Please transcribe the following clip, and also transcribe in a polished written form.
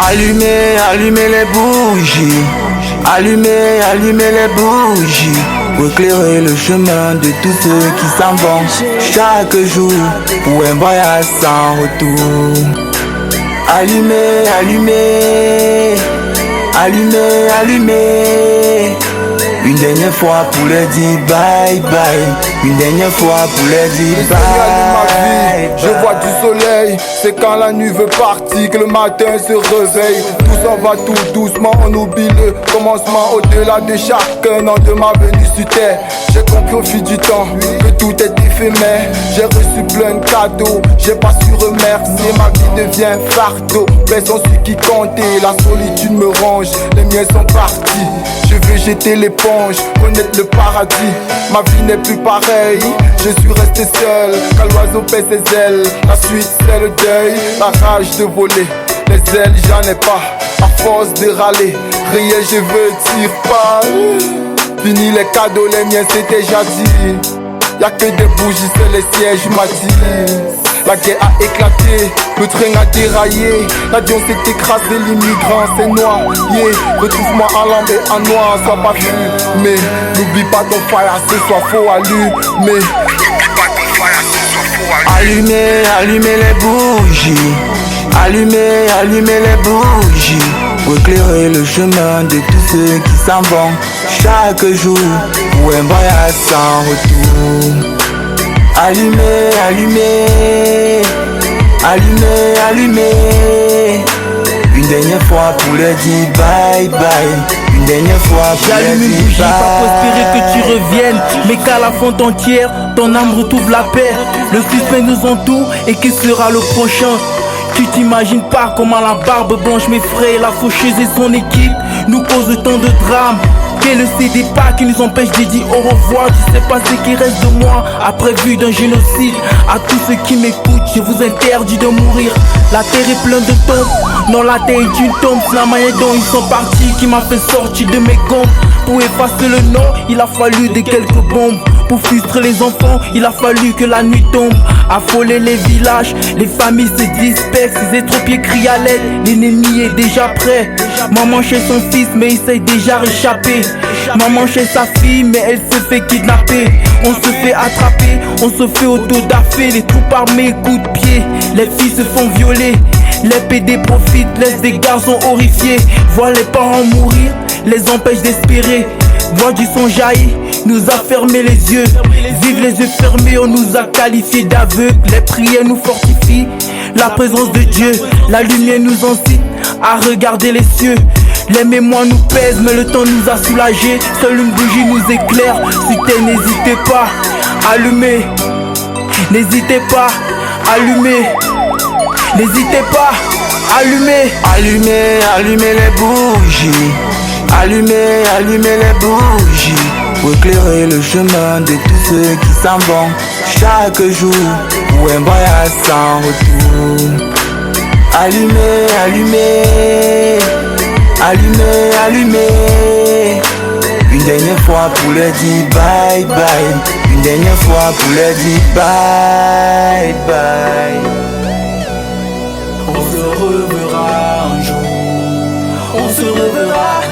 Allumez, allumez les bougies. Allumez, allumez les bougies. Pour éclairer le chemin de tous ceux qui s'en vont chaque jour pour un voyage sans retour. Allumez, allumez. Allumez, allumez. Une dernière fois pour leur dire bye bye. Une dernière fois pour leur dire bye bye. Je vois du soleil, c'est quand la nuit veut partir que le matin se réveille. Tout s'en va tout doucement, on oublie le commencement. Au-delà de chacun an de ma venue sur terre, j'ai compris au fil du temps que tout est éphémère. J'ai reçu plein de cadeaux, j'ai pas su remercier. Ma vie devient fardeau, personne celui qui comptait. La solitude me ronge, les miens sont partis. Je veux jeter l'éponge, connaître le paradis. Ma vie n'est plus pareille, je suis resté seul. Quand l'oiseau pèse ses ailes, la suite c'est le deuil. La rage de voler, les ailes j'en ai pas. À force de râler, rien je veux dire pas. Fini les cadeaux, les miens c'était jadis. Y'a que des bougies, c'est les sièges m'attirent. La guerre a éclaté, le train a déraillé. L'avion s'est écrasé, l'immigrant s'est noyé. Retrouve-moi en lambe et en noir, sois pas fumé. N'oublie pas ton fire, ce soir faut allumer. Allumez, allumez les bougies. Allumez, allumez les bougies. Pour éclairer le chemin de tous ceux qui s'en vont chaque jour pour un voyage sans retour. Allumez, allumez. Allumez, allumez. Une dernière fois pour leur dire bye bye. Une dernière fois pour leur J'allume une dire bougie, pas pour espérer bye. que tu reviennes, mais qu'à la fonte entière, ton âme retrouve la paix. Le suspense nous entoure et qui sera le prochain? Tu t'imagines pas comment la barbe blanche m'effraie. La faucheuse et son équipe nous causent tant de drames. Qu'elle ne cédait pas, qui nous empêche de dire au revoir. Tu sais pas ce qui reste de moi après vue d'un génocide. À tous ceux qui m'écoutent, je vous interdis de mourir. La terre est pleine de tombes, non la terre est une tombe. C'est la manière dont ils sont partis qui m'a fait sortir de mes gonds. Pour effacer le nom, il a fallu de quelques bombes. Pour frustrer les enfants, il a fallu que la nuit tombe. Affoler les villages, les familles se dispersent. Les étropiés crient à l'aide, l'ennemi est déjà prêt. Maman chez son fils, mais il s'est déjà réchappé. Maman chez sa fille, mais elle se fait kidnapper. On se fait attraper, on se fait auto-daffer. Les troupes armées, coups de pied, les filles se font violer. Les PD profitent, laissent des garçons horrifiés. Voient les parents mourir, les empêche d'espérer. Voix du son jaillit, nous a fermé les yeux. Vive les yeux fermés, on nous a qualifiés d'aveugles. Les prières nous fortifient, la présence de Dieu. La lumière nous incite à regarder les cieux. Les mémoires nous pèsent, mais le temps nous a soulagés. Seule une bougie nous éclaire. Si t'es, n'hésitez pas, allumez. N'hésitez pas, allumez. N'hésitez pas, allumez. Allumez, allumez les bougies. Allumez, allumez les bougies. Pour éclairer le chemin de tous ceux qui s'en vont chaque jour pour un voyage sans retour. Allumez, allumez. Allumez, allumez. Une dernière fois pour leur dire bye bye. Une dernière fois pour leur dire bye bye. On se reverra un jour. On se reverra.